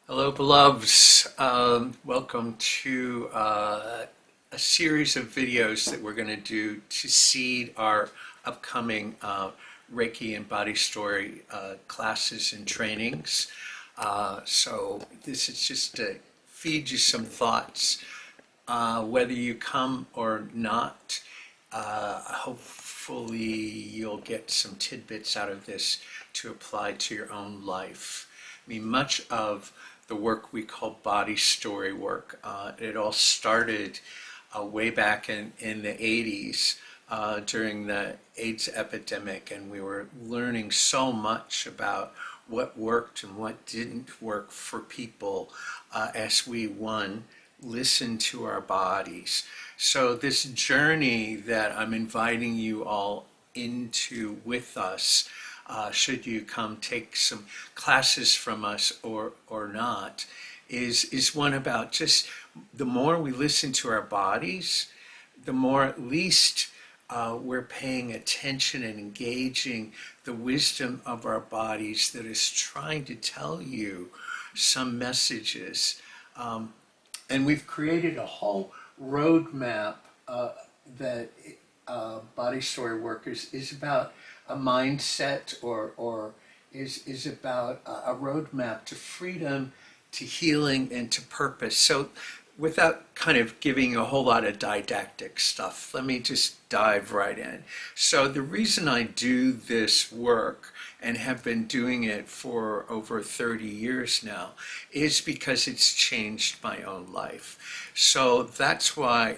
Hello, beloveds. Welcome to a series of videos that we're going to do to seed our upcoming Reiki and Body Story classes and trainings. So this is just to feed you some thoughts, whether you come or not. Hopefully you'll get some tidbits out of this to apply to your own life. I mean, much of the work we call body story work, it all started way back in the 80s during the AIDS epidemic, and we were learning so much about what worked and what didn't work for people as we, one, listen to our bodies. So this journey that I'm inviting you all into with us, should you come take some classes from us or not, is one about just the more we listen to our bodies, the more at least we're paying attention and engaging the wisdom of our bodies that is trying to tell you some messages. And we've created a whole roadmap that body story work is about a mindset or is about a roadmap to freedom, to healing, and to purpose. So without kind of giving a whole lot of didactic stuff, let me just dive right in. So the reason I do this work and have been doing it for over 30 years now is because it's changed my own life. So that's my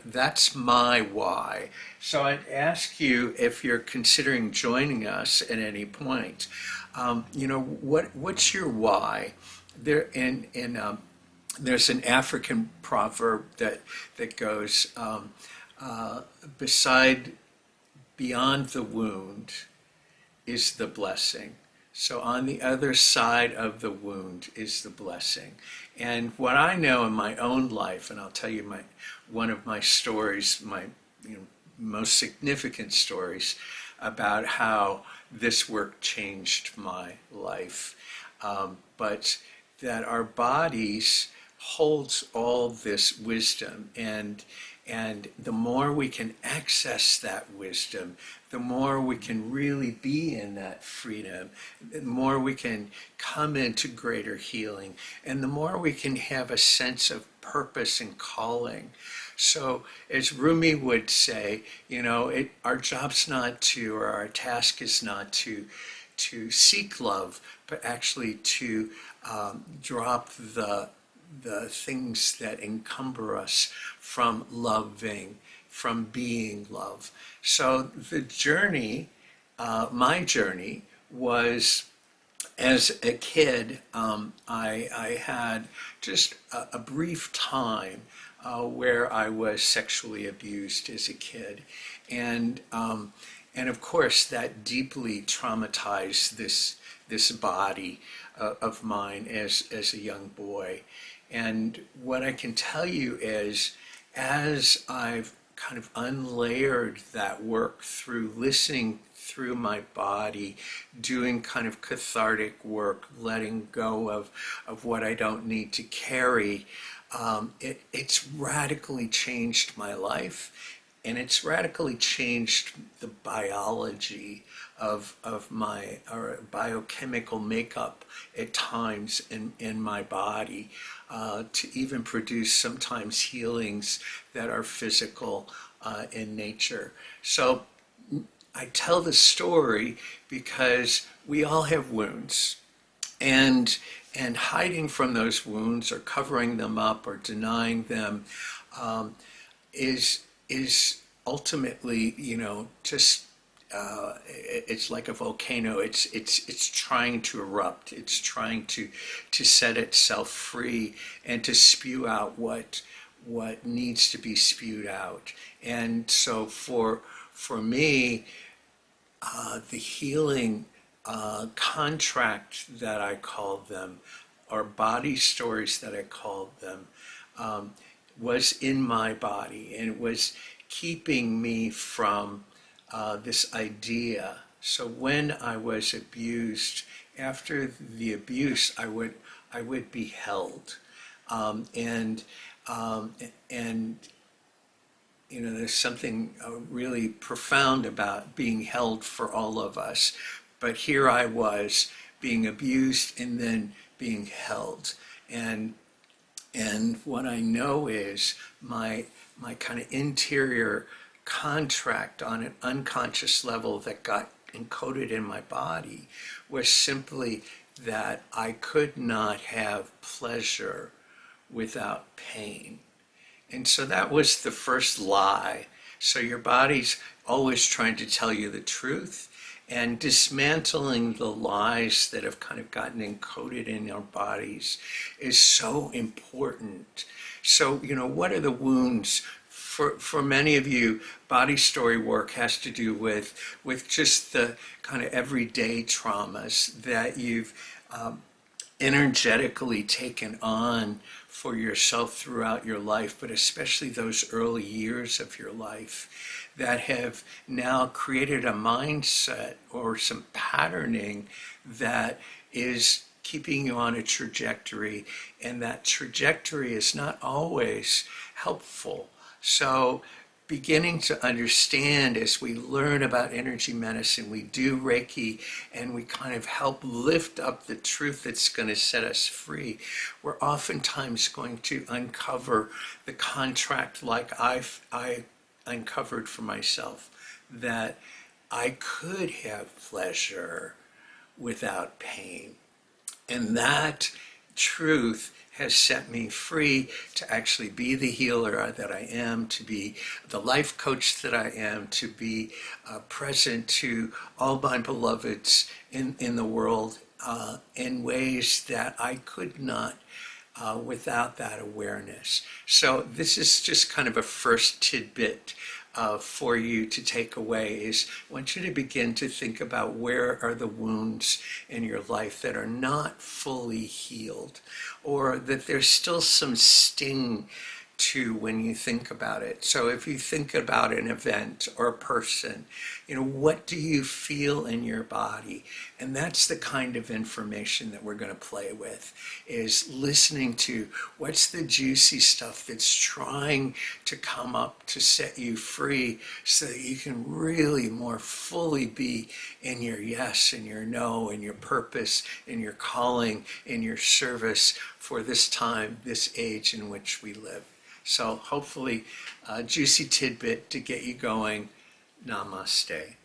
why. So I'd ask you, if you're considering joining us at any point, what's your why? There's an African proverb that goes, beside, beyond the wound is the blessing. So on the other side of the wound is the blessing. And what I know in my own life, and I'll tell you one of my stories, my most significant stories about how this work changed my life. But that our bodies holds all this wisdom, and the more we can access that wisdom, the more we can really be in that freedom, the more we can come into greater healing, and the more we can have a sense of purpose and calling. So as Rumi would say, our job's not to, or our task is not to seek love, but actually to drop the things that encumber us from loving, from being love. So the journey, my journey, was as a kid. I had just a brief time where I was sexually abused as a kid, and of course that deeply traumatized this body of mine as a young boy. And what I can tell you is, as I've kind of unlayered that work through listening through my body, doing kind of cathartic work, letting go of what I don't need to carry, it's radically changed my life. And it's radically changed the biology of my biochemical makeup at times in my body, to even produce sometimes healings that are physical in nature. So I tell the story because we all have wounds, and hiding from those wounds or covering them up or denying them is ultimately, just it's like a volcano. It's trying to erupt. It's trying to set itself free and to spew out what needs to be spewed out. And so for me, the healing contract that I call them, or body stories that I called them, was in my body, and it was keeping me from this idea. So when I was abused after the abuse, I would be held, um, and um, and there's something really profound about being held for all of us. But here I was being abused and then being held, and what I know is my kind of interior contract on an unconscious level that got encoded in my body was simply that I could not have pleasure without pain. And so that was the first lie. So your body's always trying to tell you the truth, and dismantling the lies that have kind of gotten encoded in our bodies is so important. So, what are the wounds? For many of you, body story work has to do with just the kind of everyday traumas that you've energetically taken on for yourself throughout your life, but especially those early years of your life that have now created a mindset or some patterning that is keeping you on a trajectory, and that trajectory is not always helpful. So beginning to understand, as we learn about energy medicine, we do Reiki, and we kind of help lift up the truth that's going to set us free, we're oftentimes going to uncover the contract, like I uncovered for myself, that I could have pleasure without pain. And that truth has set me free to actually be the healer that I am, to be the life coach that I am, to be present to all my beloveds in the world in ways that I could not without that awareness. So this is just kind of a first tidbit for you to take away. Is I want you to begin to think about, where are the wounds in your life that are not fully healed, or that there's still some sting to when you think about it. So if you think about an event or a person, what do you feel in your body? And that's the kind of information that we're going to play with, is listening to what's the juicy stuff that's trying to come up to set you free, so that you can really more fully be in your yes and your no and your purpose and your calling and your service for this time, this age in which we live. So hopefully a juicy tidbit to get you going. Namaste.